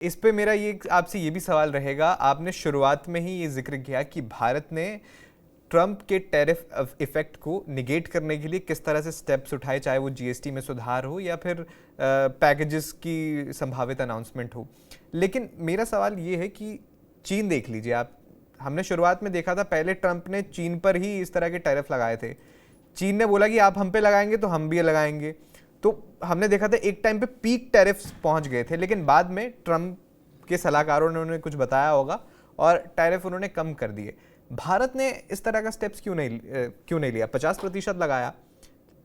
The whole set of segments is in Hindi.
इस पे मेरा ये आपसे ये भी सवाल रहेगा, आपने शुरुआत में ही ये जिक्र किया कि भारत ने ट्रंप के टैरिफ इफेक्ट को निगेट करने के लिए किस तरह से स्टेप्स उठाए, चाहे वो जीएसटी में सुधार हो या फिर पैकेजेस की संभावित अनाउंसमेंट हो। लेकिन मेरा सवाल ये है कि चीन देख लीजिए आप, हमने शुरुआत में देखा था पहले ट्रंप ने चीन पर ही इस तरह के टैरिफ लगाए थे। चीन ने बोला कि आप हम पे लगाएंगे तो हम भी लगाएंगे। तो हमने देखा था एक टाइम पे पीक टैरिफ्स पहुंच गए थे, लेकिन बाद में ट्रंप के सलाहकारों ने उन्हें कुछ बताया होगा और टैरिफ उन्होंने कम कर दिए। भारत ने इस तरह का स्टेप्स क्यों नहीं लिया? 50% लगाया,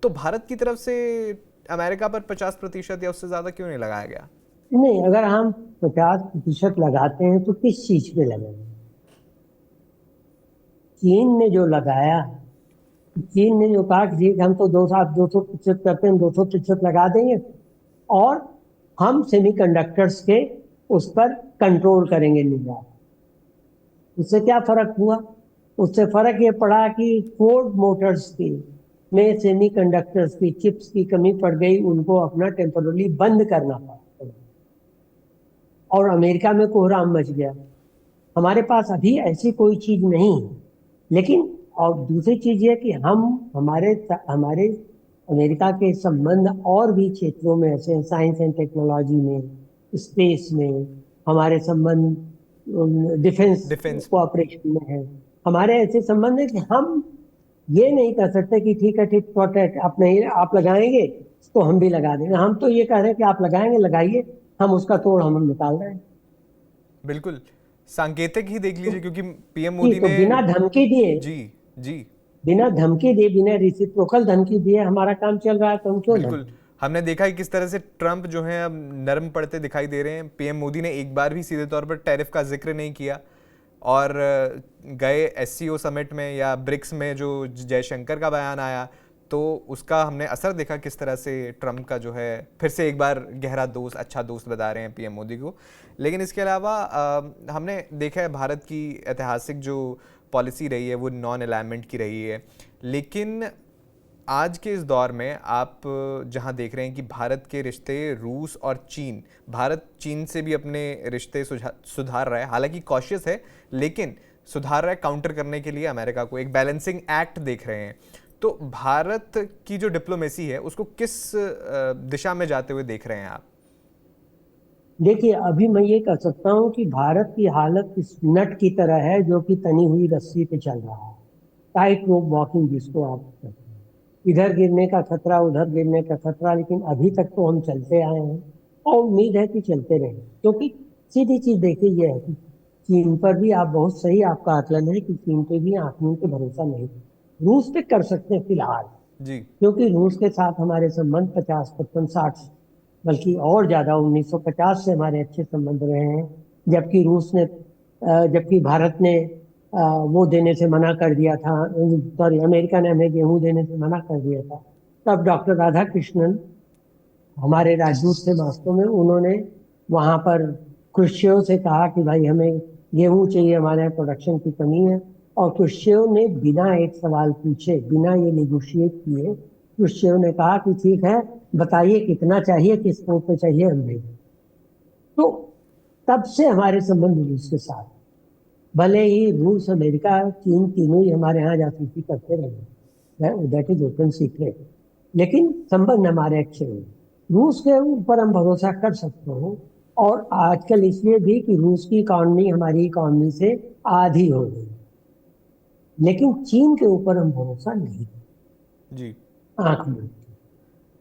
तो भारत की तरफ से अमेरिका पर 50% या उससे ज्यादा क्यों नहीं लगाया गया? नहीं, अगर हम 50% लगाते हैं तो किस चीज पे लगेंगे? चीन ने जो लगाया, चीन ने जो कहा कि ठीक, हम तो 200% करते हैं, 200% लगा देंगे और हम सेमीकंडक्टर्स के उस पर कंट्रोल करेंगे निर्यात। उससे क्या फर्क हुआ? उससे फर्क ये पड़ा कि फोर्ड मोटर्स की में सेमीकंडक्टर्स की चिप्स की कमी पड़ गई, उनको अपना टेम्पररी बंद करना पड़ा और अमेरिका में कोहराम मच गया। हमारे पास अभी ऐसी कोई चीज नहीं है। लेकिन और दूसरी चीज ये कि हम हमारे हमारे अमेरिका के संबंध और भी क्षेत्रों में ऐसे हैं, साइंस एंड टेक्नोलॉजी में, स्पेस में हमारे संबंध, डिफेंस डिफेंस में। कोऑपरेशन में है। हमारे ऐसे संबंध है कि हम ये नहीं कर सकते कि ठीक है, ठीक प्रोटेक्ट आप नहीं, आप लगाएंगे तो हम भी लगा देंगे। हम तो ये कह रहे हैं कि आप लगाएंगे, लगाइए, हम उसका तोड़ हम निकाल रहे हैं। बिल्कुल, सांकेतिक ही देख तो, लीजिए, क्योंकि पीएम जी, मोदी तो ने। बिना धमकी दिए, जी। जी। बिना धमकी दिए, बिना रिसिप्रोकल धमकी दिए हमारा काम चल रहा है, तो हम क्यों बिल्कुल, धमकी? हमने देखा है किस तरह से ट्रंप जो है अब नरम पड़ते दिखाई दे रहे हैं। पीएम मोदी ने एक बार भी सीधे तौर पर टैरिफ का जिक्र नहीं किया, और गए एससीओ समिट में या ब्रिक्स में जो जयशंकर का बयान आया, तो उसका हमने असर देखा किस तरह से ट्रंप का जो है फिर से एक बार गहरा दोस्त, अच्छा दोस्त बता रहे हैं पीएम मोदी को। लेकिन इसके अलावा हमने देखा है भारत की ऐतिहासिक जो पॉलिसी रही है वो नॉन अलाइनमेंट की रही है। लेकिन आज के इस दौर में आप जहां देख रहे हैं कि भारत के रिश्ते रूस और चीन, भारत चीन से भी अपने रिश्ते सुधार रहा है, हालांकि कॉशियस है, लेकिन सुधार रहा है काउंटर करने के लिए अमेरिका को, एक बैलेंसिंग एक्ट देख रहे हैं। तो भारत की जो डिप्लोमेसी है उसको किस दिशा में जाते हुए देख रहे हैं आप? देखिए, अभी मैं ये कह सकता हूँ कि भारत की हालत इस नट की तरह है जो कि तनी हुई रस्सी पे चल रहा है, टाइट रोप वॉकिंग जिसको आप कहते हैं। इधर गिरने का खतरा, उधर गिरने का खतरा, लेकिन अभी तक तो हम चलते आए हैं और उम्मीद है कि चलते रहें। क्योंकि सीधी चीज देखिए ये है कि चीन पर भी, आप बहुत सही आपका आकलन है कि चीन पे भी आंकड़ों पे भरोसा नहीं। रूस पे कर सकते हैं फिलहाल, जी। क्योंकि रूस के साथ हमारे संबंध 50, 55, 60, बल्कि और ज्यादा 1950 से हमारे अच्छे संबंध रहे हैं। जबकि रूस ने जबकि भारत ने वो देने से मना कर दिया था, सॉरी, अमेरिका ने हमें गेहूं देने से मना कर दिया था। तब डॉक्टर राधा कृष्णन हमारे राजदूत थे वास्तव में, उन्होंने वहां पर क्रुश्चेव से कहा कि भाई हमें गेहूं चाहिए, हमारे यहाँ प्रोडक्शन की कमी है। और क्रुश्चेव ने बिना एक सवाल पूछे, बिना ये निगोशिएट किए, क्रुश्चेव ने कहा कि ठीक है, बताइए कितना चाहिए, किस पोत पे चाहिए, हम देंगे। तो तब से हमारे संबंध रूस के साथ, भले ही रूस, अमेरिका, चीन तीनों ही हमारे यहाँ जासूसी करते रहे, दैट इज ओपन सीक्रेट, लेकिन संबंध हमारे अच्छे हैं। रूस के ऊपर हम भरोसा कर सकते हैं। और आजकल इसलिए भी कि रूस की इकॉनमी हमारी इकॉनमी से आधी हो गई। लेकिन चीन के ऊपर हम भरोसा नहीं, जी। आंख में।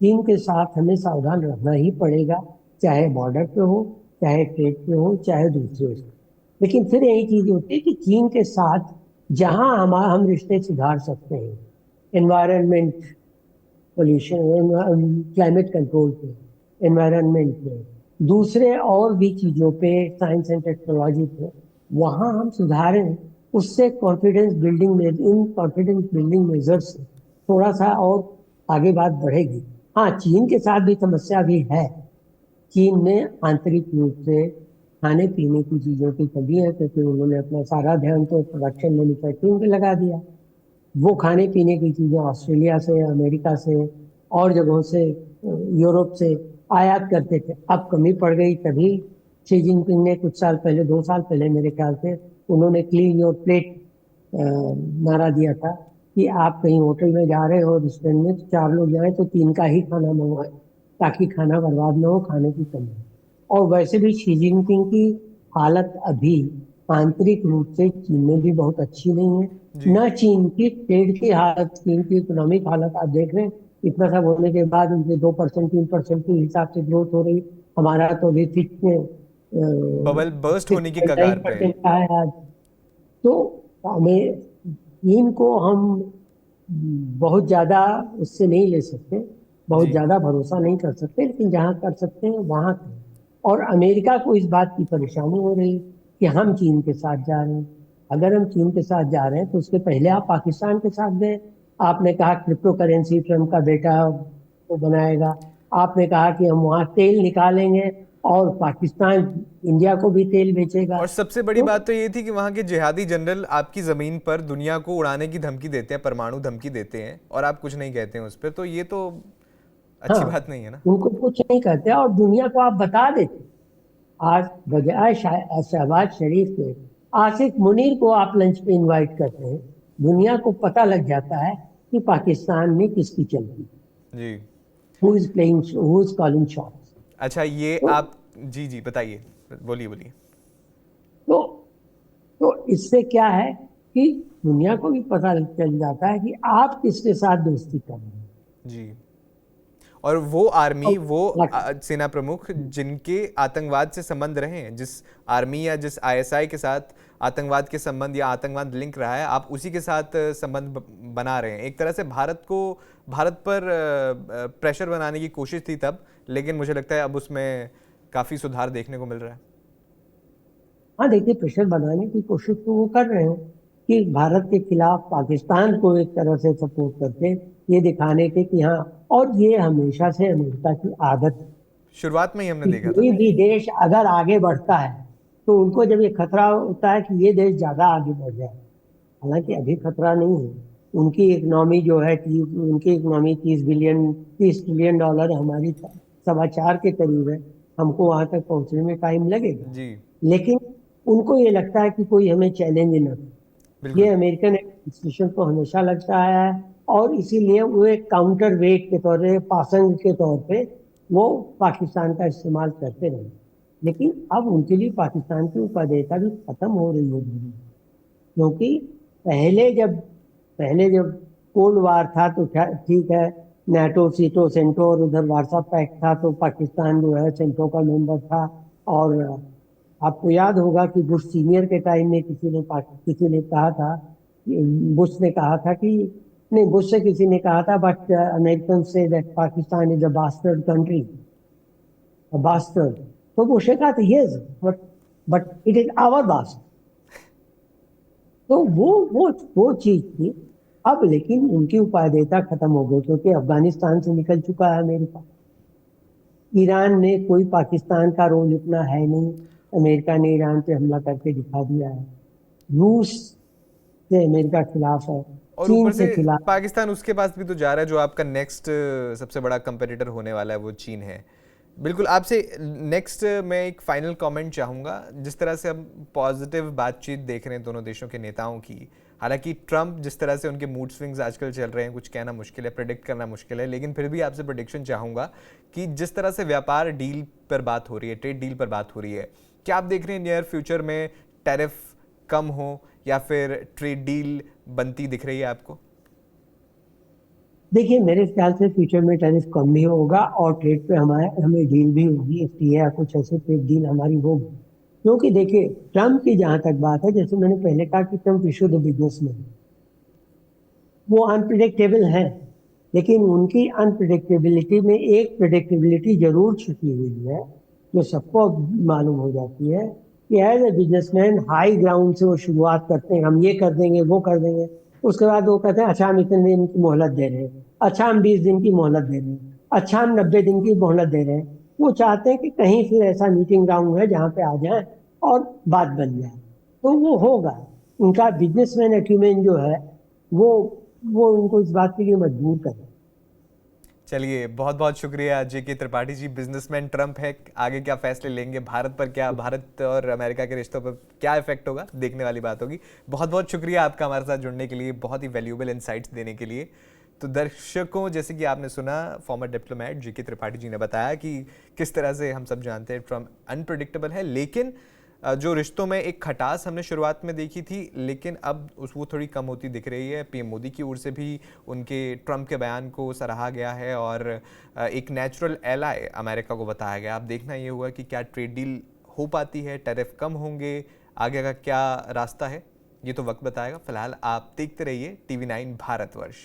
चीन के साथ हमें सावधान रहना ही पड़ेगा, चाहे बॉर्डर पे हो, चाहे ट्रेड पे हो, चाहे दूसरे से। लेकिन फिर यही चीज होती है कि चीन के साथ जहां हम रिश्ते सुधार सकते हैं, एनवायरनमेंट, पोल्यूशन, क्लाइमेट कंट्रोल पे, एनवायरनमेंट पे, दूसरे और भी चीजों पे, साइंस एंड टेक्नोलॉजी पे, वहां हम सुधारें। उससे कॉन्फिडेंस बिल्डिंग में, इन कॉन्फिडेंस बिल्डिंग मेजर्स से थोड़ा सा और आगे बात बढ़ेगी। हाँ, चीन के साथ भी समस्या भी है। चीन में आंतरिक रूप से खाने पीने की चीजों की कमी है, क्योंकि उन्होंने अपना सारा ध्यान तो प्रोडक्शन मैन्युफैक्चरिंग पे लगा दिया। वो खाने पीने की चीजें ऑस्ट्रेलिया से, अमेरिका से और जगहों से, यूरोप से आयात करते थे, अब कमी पड़ गई, तभी शी जिनपिंग ने कुछ साल पहले, 2 साल पहले मेरे ख्याल से, उन्होंने क्लीन योर प्लेट नारा दिया था कि आप कहीं होटल में जा रहे हो, रेस्टोरेंट में, 4 लोग जाए तो 3 का ही खाना मंगवाए, ताकि खाना बर्बाद ना हो, खाने की कमी। और वैसे भी शी जिनपिंग की हालत अभी आंतरिक रूप से चीन में भी बहुत अच्छी नहीं है। जी। न चीन की ट्रेड की हालत, चीन की इकोनॉमिक हालत आप देख रहे हैं, इतना सब होने के बाद उनके 2% 3% के हिसाब से ग्रोथ हो रही। हमारा तो अभी फिक्स बबल बर्स्ट होने की 6.9 कगार पे है। परसेंट का है आज। तो हमें चीन को हम बहुत ज्यादा उससे नहीं ले सकते, बहुत जी। ज्यादा भरोसा नहीं कर सकते, लेकिन जहां कर सकते हैं वहां करें। और अमेरिका को इस बात की परेशानी हो रही कि हम चीन के साथ जा रहे हैं। अगर हम चीन के साथ जा रहे हैं तो उसके पहले आप पाकिस्तान के साथ गए। आपने कहा क्रिप्टो करेंसी ट्रम्प का बेटा वो बनाएगा। आपने कहा कि हम वहां तेल निकालेंगे और पाकिस्तान इंडिया को भी तेल बेचेगा। और सबसे बड़ी तो बात तो ये थी कि वहां के जिहादी जनरल आपकी जमीन पर दुनिया को उड़ाने की धमकी देते हैं, परमाणु धमकी देते हैं, और आप कुछ नहीं कहते हैं उस पर, तो ये तो अच्छी हाँ, बात नहीं है ना। उनको कुछ नहीं करते और दुनिया को आप बता देते। आज बजाय शहबाज शरीफ के आसिफ मुनीर को आप लंच पे इनवाइट करते हैं। दुनिया को पता लग जाता है कि पाकिस्तान में किसकी चलती, जी। Who is playing, who is calling shots. अच्छा, ये तो आप, जी जी बताइए, बोलिए बोलिए। तो तो इससे क्या है कि दुनिया को भी पता चल जाता है कि आप किसके साथ दोस्ती कर रहे हैं। जी। और वो आर्मी, और वो बाकी- सेना प्रमुख जिनके आतंकवाद से संबंध रहे हैं, जिस आर्मी या जिस आईएसआई के साथ आतंकवाद के संबंध या आतंकवाद लिंक रहा है, आप उसी के साथ संबंध बना रहे हैं। एक तरह से भारत पर प्रेशर बनाने की कोशिश थी तब, लेकिन मुझे लगता है अब उसमें काफ़ी सुधार देखने को मिल रहा है। हाँ, देखिए, प्रेशर बनाने की कोशिश तो वो कर रहे हैं कि भारत के खिलाफ पाकिस्तान को एक तरह से सपोर्ट करके ये दिखाने के कि हाँ। और ये हमेशा से अमेरिका की आदत है शुरुआत में ही हमने कि देखा था। कोई भी देश अगर आगे बढ़ता है तो उनको जब ये खतरा होता है कि ये देश ज्यादा आगे बढ़ जाए। हालांकि अभी खतरा नहीं है। उनकी इकोनॉमी जो है, उनकी इकोनॉमी 30 ट्रिलियन डॉलर है, हमारी 4.25 के करीब है। हमको वहां तक पहुंचने में टाइम लगेगा। जी। लेकिन उनको ये लगता है कि कोई हमें चैलेंज न करे। ये बिल्कुल। अमेरिकन एडमिनिस्ट्रेशन को हमेशा लगता है। और इसीलिए वो एक काउंटर वेट के तौर पे, पासंग के तौर पे वो पाकिस्तान का इस्तेमाल करते रहे। लेकिन अब उनके लिए पाकिस्तान की उपादेयता भी खत्म हो रही है धीरे धीरे। क्योंकि पहले जब कोल्ड वार था तो ठीक है, नाटो सीटो सेंटो और उधर वार्सा पैक्ट था तो पाकिस्तान जो है सेंटो का मेंबर था। और आपको याद होगा कि बुश सीनियर के टाइम में किसी ने कहा था, बुश ने कहा था कि, नहीं, बुश से किसी ने कहा था, but American say that Pakistan is a bastard country, a bastard. तो बुश ने कहा था yes, but it is our bastard. तो वो चीज थी। अब लेकिन उनकी उपादेयता खत्म हो गई क्योंकि अफगानिस्तान से निकल चुका है अमेरिका। ईरान में कोई पाकिस्तान का रोल इतना है नहीं। अमेरिका ने ईरान पे हमला करके दिखा दिया है। रूस से अमेरिका खिलाफ है, और चीन ऊपर से से खिलाफ। पाकिस्तान उसके पास भी तो जा रहा है, जो आपका नेक्स्ट सबसे बड़ा कंपटीटर होने वाला है वो चीन है। बिल्कुल। आपसे नेक्स्ट मैं एक फाइनल कमेंट चाहूँगा। जिस तरह से हम पॉजिटिव बातचीत देख रहे हैं दोनों देशों के नेताओं की, हालांकि ट्रम्प जिस तरह से उनके मूड स्विंग्स आजकल चल रहे हैं, कुछ कहना मुश्किल है, प्रेडिक्ट करना मुश्किल है, लेकिन फिर भी आपसे प्रेडिक्शन चाहूँगा कि जिस तरह से व्यापार डील पर बात हो रही है, ट्रेड डील पर बात हो रही है, क्या आप देख रहे हैं नियर फ्यूचर में टैरिफ कम हो या फिर ट्रेड डील बनती दिख रही है आपको? देखिए, मेरे ख्याल से फ्यूचर में टैरिफ कम भी होगा और ट्रेड पे हमें डील भी होगी, एफटीए या कुछ ऐसे ट्रेड डील हमारी होगी। क्योंकि देखिए, ट्रम्प की जहां तक बात है, जैसे मैंने पहले कहा कि ट्रम्प विश्व द बिजनेसमैन, वो अनप्रिडिक्टेबल है। लेकिन उनकी अनप्रिडिक्टेबिलिटी में एक प्रिडिक्टेबिलिटी जरूर छुपी हुई है जो सबको मालूम हो जाती है कि as a businessman high ground से वो शुरुआत करते हैं, हम ये कर देंगे, वो कर देंगे। उसके बाद वो कहते हैं अच्छा हम इतने दिन की मोहलत दे रहे हैं, अच्छा हम 20 दिन की मोहलत दे रहे हैं, अच्छा हम 90 दिन की मोहलत दे रहे हैं। वो चाहते हैं कि कहीं फिर ऐसा मीटिंग ग्राउंड है जहाँ पे आ जाए और बात बन जाए। तो वो होगा। उनका बिजनेसमैन एक्यूमेन जो है वो वो उनको इस बात के लिए मजबूर करे। चलिए, बहुत बहुत शुक्रिया जेके त्रिपाठी जी। बिजनेसमैन ट्रम्प है, आगे क्या फैसले लेंगे, भारत पर क्या, भारत और अमेरिका के रिश्तों पर क्या इफेक्ट होगा, देखने वाली बात होगी। बहुत बहुत शुक्रिया आपका हमारे साथ जुड़ने के लिए, बहुत ही वैल्यूएबल इनसाइट्स देने के लिए। तो दर्शकों, जैसे कि आपने सुना, फॉर्मर डिप्लोमेट जेके त्रिपाठी जी ने बताया कि किस तरह से हम सब जानते हैं ट्रम्प अनप्रिडिक्टेबल है, लेकिन जो रिश्तों में एक खटास हमने शुरुआत में देखी थी, लेकिन अब वो थोड़ी कम होती दिख रही है। पीएम मोदी की ओर से भी उनके ट्रम्प के बयान को सराहा गया है और एक नेचुरल एलाय अमेरिका को बताया गया। अब देखना ये हुआ कि क्या ट्रेड डील हो पाती है, टैरिफ कम होंगे, आगे का क्या रास्ता है, ये तो वक्त बताएगा। फिलहाल आप देखते रहिए TV9 भारतवर्ष।